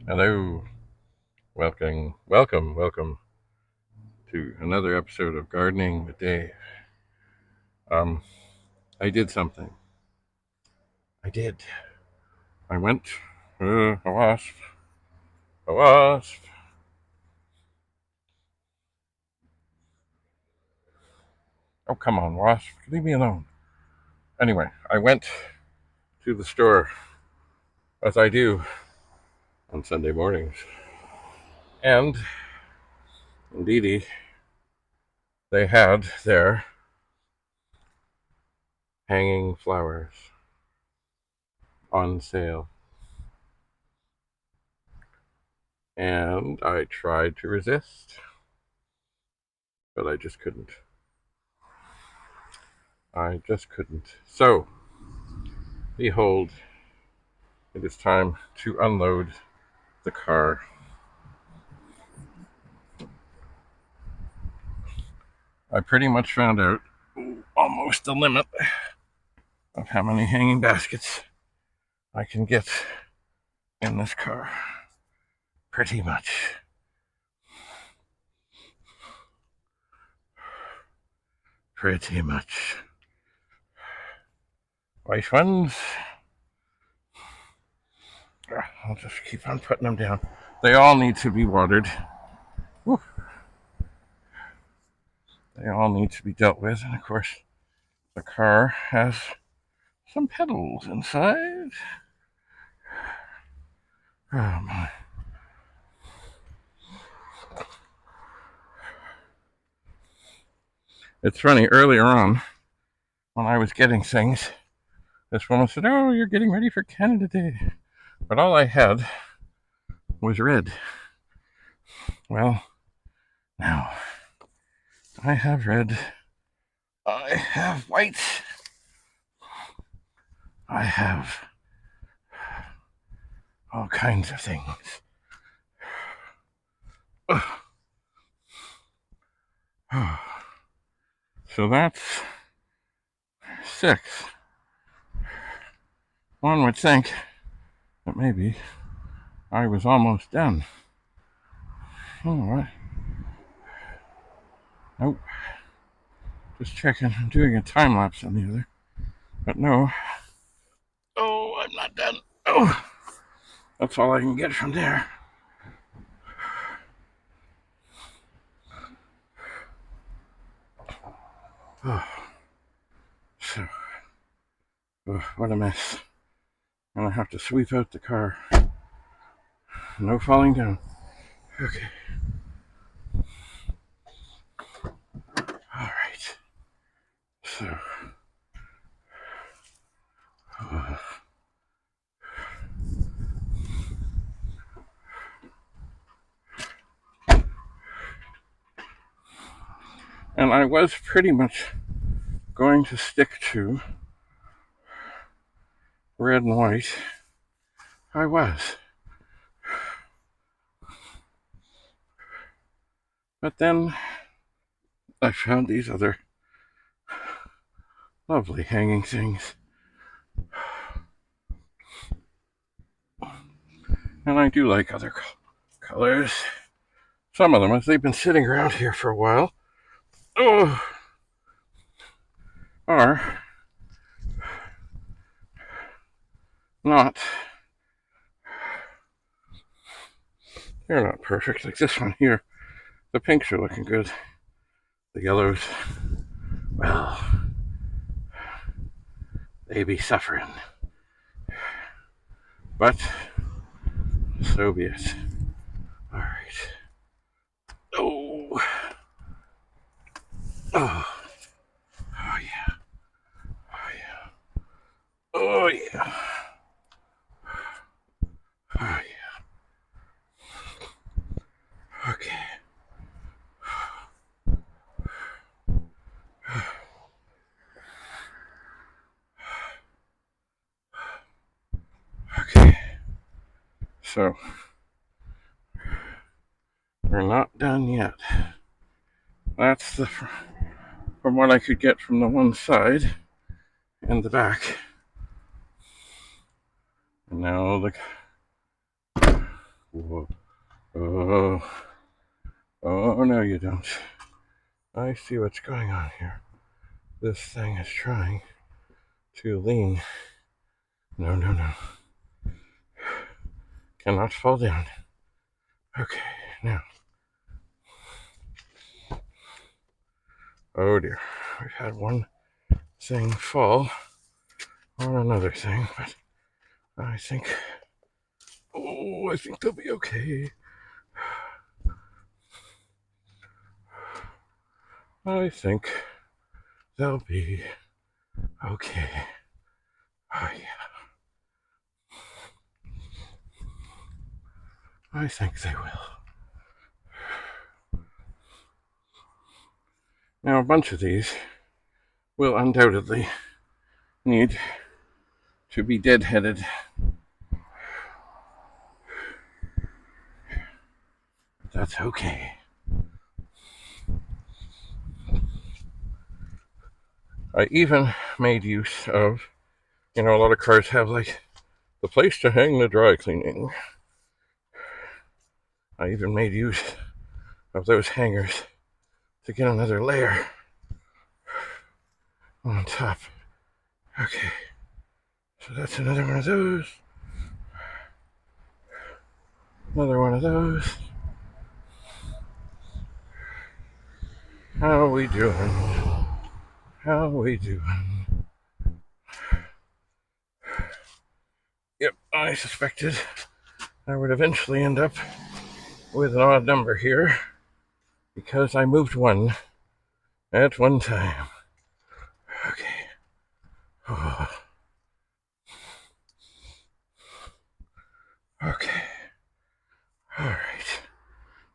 Hello, welcome to another episode of Gardening with Dave. Um, I did something. I did. I went. A wasp. A wasp. Oh, come on, wasp. Leave me alone. Anyway, I went to the store, as I do on Sunday mornings, and indeedy, they had their hanging flowers on sale. And I tried to resist, but I just couldn't. So, behold, it is time to unload the car. I pretty much found out almost the limit of how many hanging baskets I can get in this car. Pretty much. Pretty much. White ones. I'll just keep on putting them down. They all need to be watered. Woo. They all need to be dealt with. And of course, the car has some pedals inside. Oh my. It's funny, earlier on, when I was getting things, this woman said, "Oh, you're getting ready for Canada Day." But all I had was red. Well, now I have red. I have white. I have all kinds of things. So that's 6. One would think that maybe I was almost done. All right. Nope. Just checking. I'm doing a time lapse on the other. But no. Oh, I'm not done. Oh, that's all I can get from there. Oh. So, what a mess. I'm gonna have to sweep out the car. No falling down. Okay. All right. So, and I was pretty much going to stick to red and white. I was. But then I found these other lovely hanging things. And I do like other colors. Some of them, as they've been sitting around here for a while, are not, they're not perfect. Like this one here, the pinks are looking good. The yellows, well, they be suffering. But, so be it. All right. Oh, oh, oh yeah, oh yeah, oh yeah, oh yeah. Okay. Okay. So, we're not done yet. That's from what I could get from the one side and the back. And now Oh, oh, no, you don't. I see what's going on here. This thing is trying to lean. No, no, no. Cannot fall down. Okay, now. Oh dear. We've had one thing fall on another thing, but I think. Oh, I think they'll be okay. I think they'll be okay. Oh, yeah. I think they will. Now, a bunch of these will undoubtedly need to be deadheaded. That's okay. I even made use of, a lot of cars have like the place to hang the dry cleaning. I even made use of those hangers to get another layer on top. Okay, so that's another one of those. Another one of those. How we doing? How we doing? Yep, I suspected I would eventually end up with an odd number here because I moved one at one time. Okay. Oh. Okay. All right.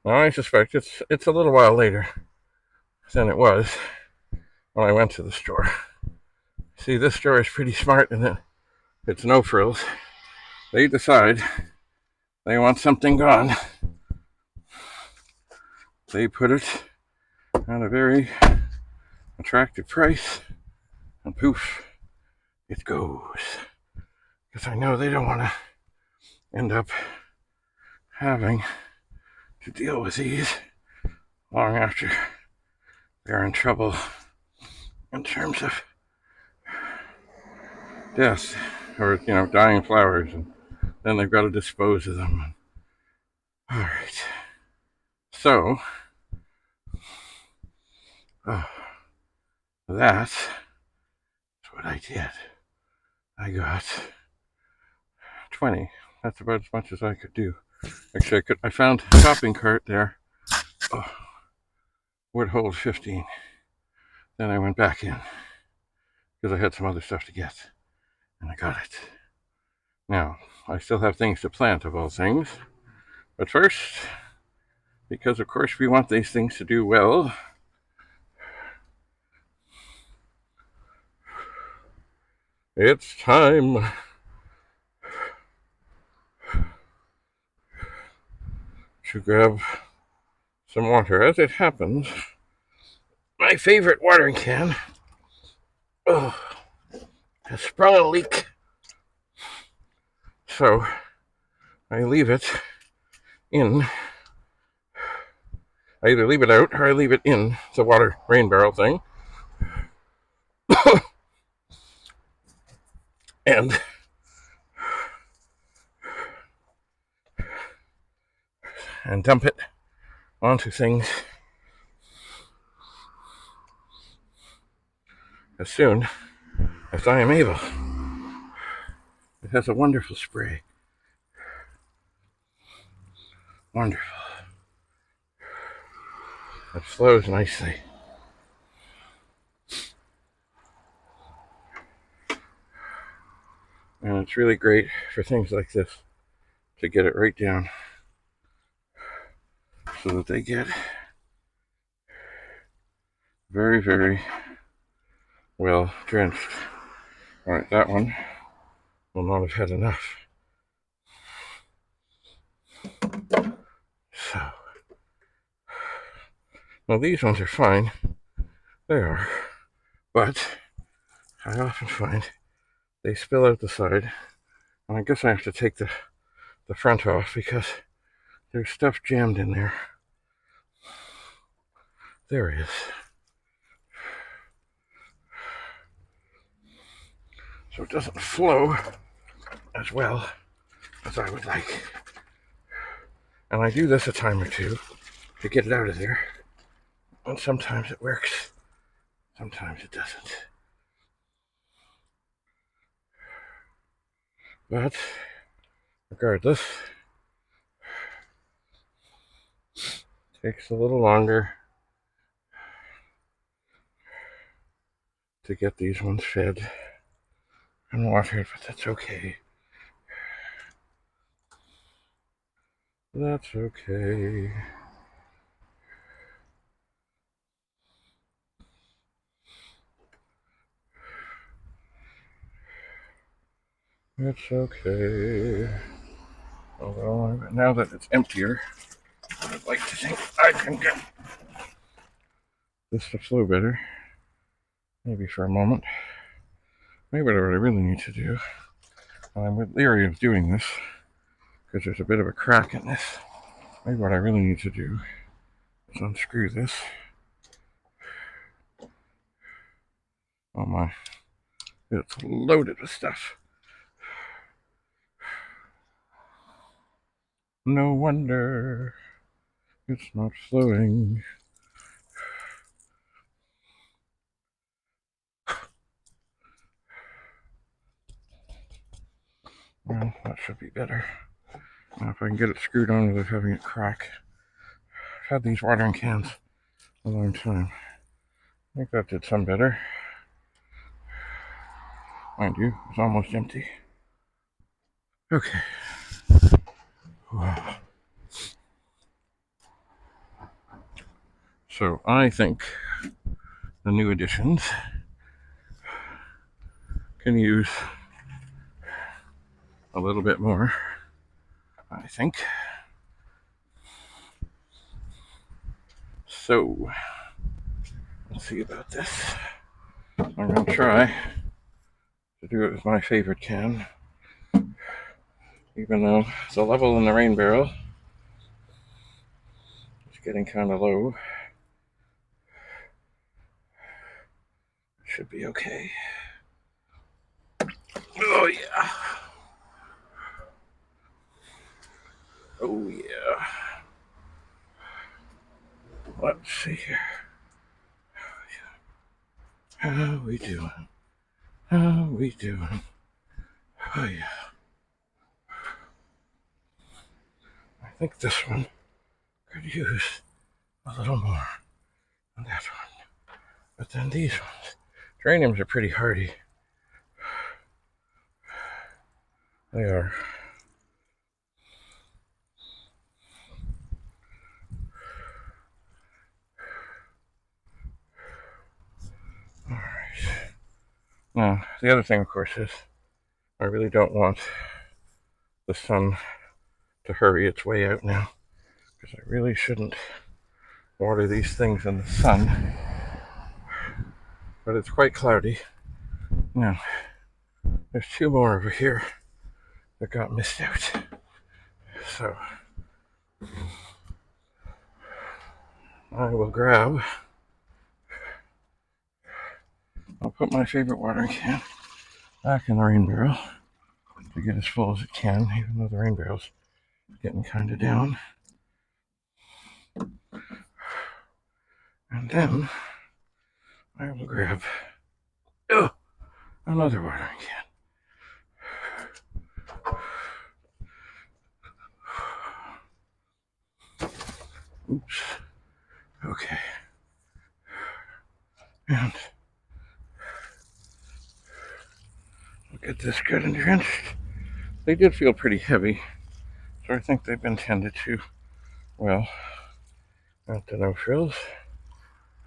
Now I suspect it's a little while later than it was when I went to the store. See, this store is pretty smart in that it's no frills. They decide they want something gone. They put it at a very attractive price, and poof, it goes. Because I know they don't want to end up having to deal with these long after they're in trouble in terms of death or, dying flowers, and then they've got to dispose of them. All right. So, that's what I did. I got 20. That's about as much as I could do. Actually, I found a shopping cart there. Oh, would hold 15. Then I went back in because I had some other stuff to get, and I got it. Now, I still have things to plant, of all things. But first, because of course we want these things to do well, it's time to grab some water. As it happens, my favorite watering can has sprung a leak. So I leave it in. I either leave it out or I leave it in the water rain barrel thing. and dump it onto things as soon as I am able. It has a wonderful spray. Wonderful. It flows nicely. And it's really great for things like this to get it right down so that they get very, very well drenched. Alright, that one will not have had enough. So, now these ones are fine. They are. But I often find they spill out the side. And I guess I have to take the front off because There's stuff jammed in there. There is. So it doesn't flow as well as I would like. And I do this a time or two to get it out of there. And sometimes it works, sometimes it doesn't. But regardless, it takes a little longer to get these ones fed and watered, but that's okay. That's okay. It's okay. Although now that it's emptier, I'd like to think I can get this to flow better. Maybe for a moment. Maybe what I really need to do, and I'm leery of doing this because there's a bit of a crack in this. Maybe what I really need to do is unscrew this. Oh my, it's loaded with stuff. No wonder it's not flowing. Well, that should be better. Now if I can get it screwed on without having it crack. I've had these watering cans a long time. I think that did some better. Mind you, it's almost empty. Okay. Wow. So I think the new additions can use a little bit more, I think. So, let's see about this. I'm going to try to do it with my favorite can, even though the level in the rain barrel is getting kind of low. It should be okay. Oh yeah. Oh yeah. Let's see here. How we doing? How we doing? Oh yeah. I think this one could use a little more than that one. But then these ones, geraniums are pretty hardy. They are. Alright. Now, the other thing, of course, is I really don't want the sun to hurry its way out now, because I really shouldn't water these things in the sun. But it's quite cloudy. Now, there's two more over here that got missed out. So, I will grab, I'll put my favorite watering can back in the rain barrel to get as full as it can, even though the rain barrel's getting kind of down. And then I will grab another watering can. Oops. Okay. And we'll get this good and drenched. They did feel pretty heavy, so I think they've been tended to well. At the no frills,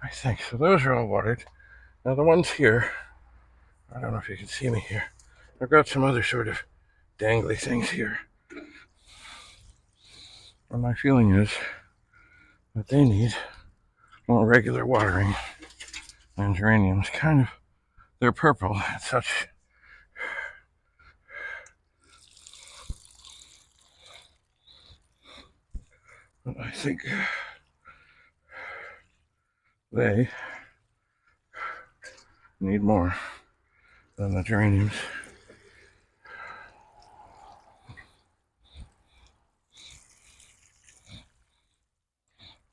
I think. So those are all watered. Now the ones here, I don't know if you can see me here. I've got some other sort of dangly things here. And my feeling is that they need more regular watering than geraniums. Kind of, they're purple at such. But I think they need more than the geraniums.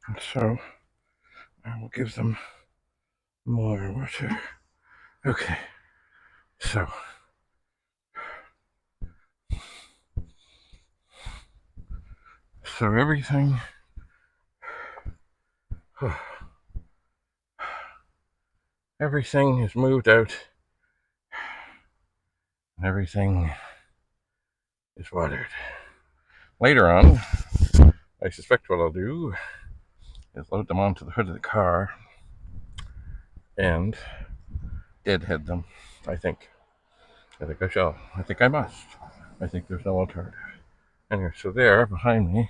And so I will give them more water. Okay, so everything is moved out. Everything is watered. Later on, I suspect what I'll do is load them onto the hood of the car and deadhead them. I think I shall. I think I must. I think there's no alternative. Anyway, so there behind me,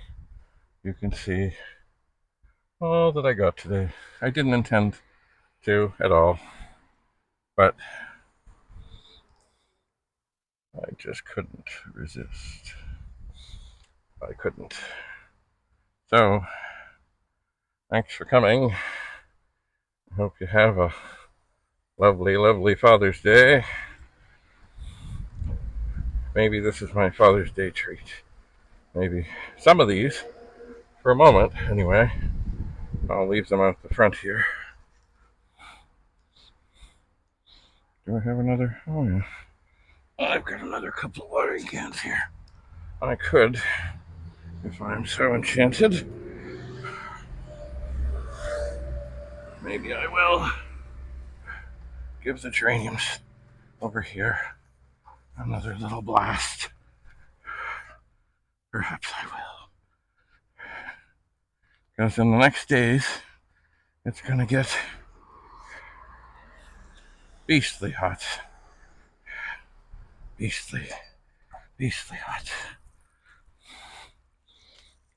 you can see all that I got today. I didn't intend to at all, but I just couldn't resist. I couldn't. So, thanks for coming. I hope you have a lovely, lovely Father's Day. Maybe this is my Father's Day treat. Maybe some of these, for a moment anyway. I'll leave them out the front here. Do I have another? Oh, yeah. I've got another couple of watering cans here. I could, if I'm so enchanted. Maybe I will give the geraniums over here another little blast. Perhaps I will. Because in the next days, it's going to get beastly hot. Beastly hot.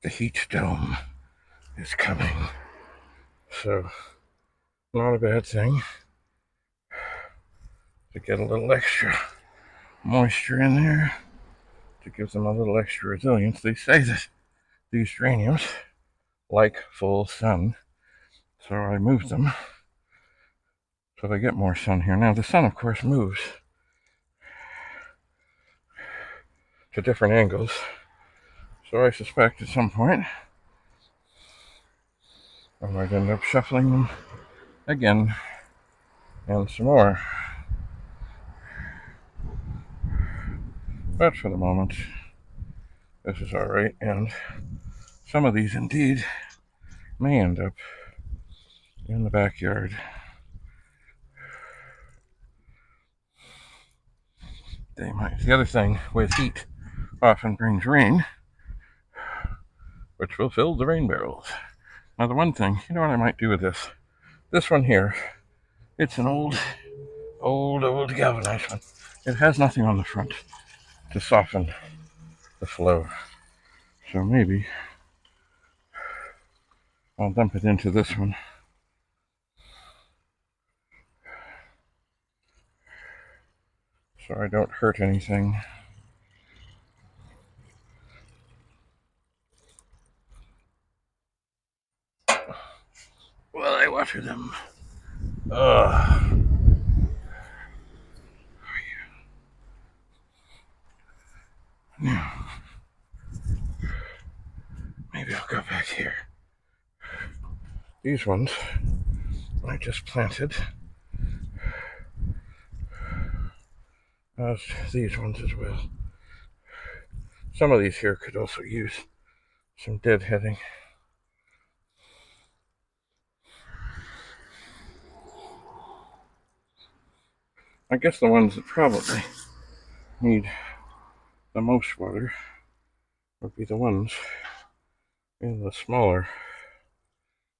The heat dome is coming. So, not a bad thing to get a little extra moisture in there to give them a little extra resilience. They say that these geraniums like full sun, so I moved them so they get more sun here. Now, the sun, of course, moves to different angles, so I suspect at some point I might end up shuffling them again and some more. But for the moment, this is all right, and some of these indeed may end up in the backyard. They might. The other thing with heat often brings rain, which will fill the rain barrels. Now, the one thing, you know what I might do with this? This one here, it's an old galvanized one. It has nothing on the front to soften the flow. So maybe I'll dump it into this one. So I don't hurt anything. Well, I water them. Now, maybe I'll go back here. These ones I just planted, as these ones as well. Some of these here could also use some deadheading. I guess the ones that probably need the most water would be the ones in the smaller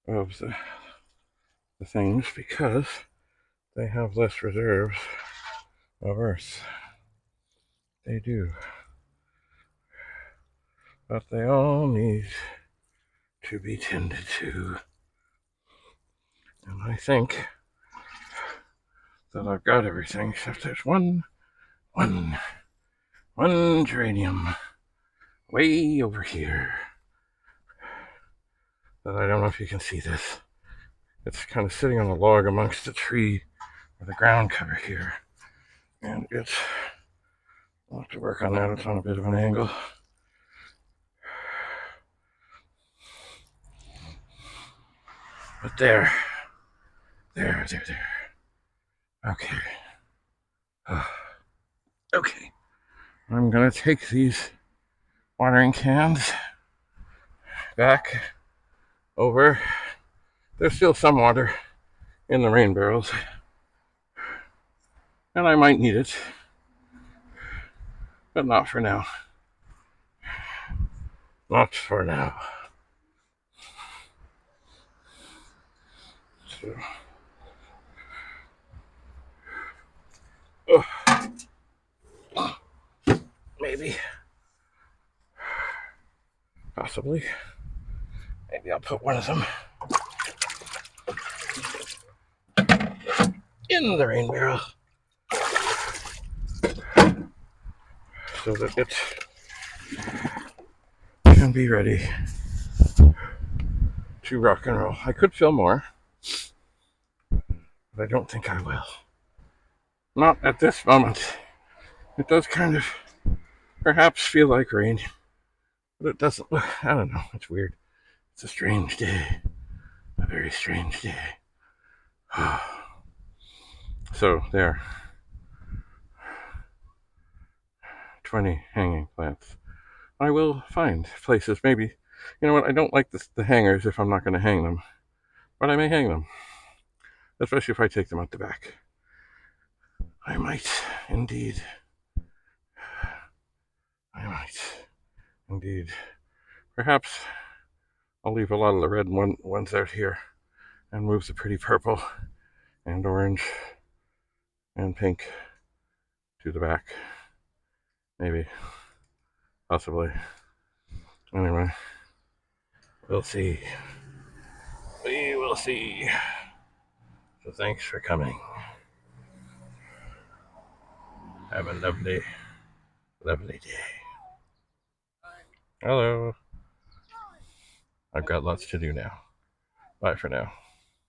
of the things, because they have less reserves of earth. They do. But they all need to be tended to. And I think that I've got everything, except there's one geranium way over here. that I don't know if you can see this. It's kind of sitting on a log amongst a tree with a ground cover here. And I'll have to work on that. It's on a bit of an angle. But there. Okay. Okay. I'm gonna take these watering cans back over. There's still some water in the rain barrels, and I might need it, but not for now. Not for now. So, maybe, possibly, maybe I'll put one of them in the rain barrel so that it can be ready to rock and roll. I could fill more, but I don't think I will. Not at this moment. It does kind of perhaps feel like rain, but it doesn't. I don't know. It's weird. It's a strange day. A very strange day. So there. 20 hanging plants. I will find places, maybe. You know what? I don't like the hangers if I'm not going to hang them, but I may hang them, especially if I take them out the back. I might, indeed. I might, indeed. Perhaps I'll leave a lot of the red ones out here and move the pretty purple and orange and pink to the back. Maybe. Possibly. Anyway, we'll see. We will see. So thanks for coming. Have a lovely, lovely day. Hello. I've got lots to do now. Bye for now.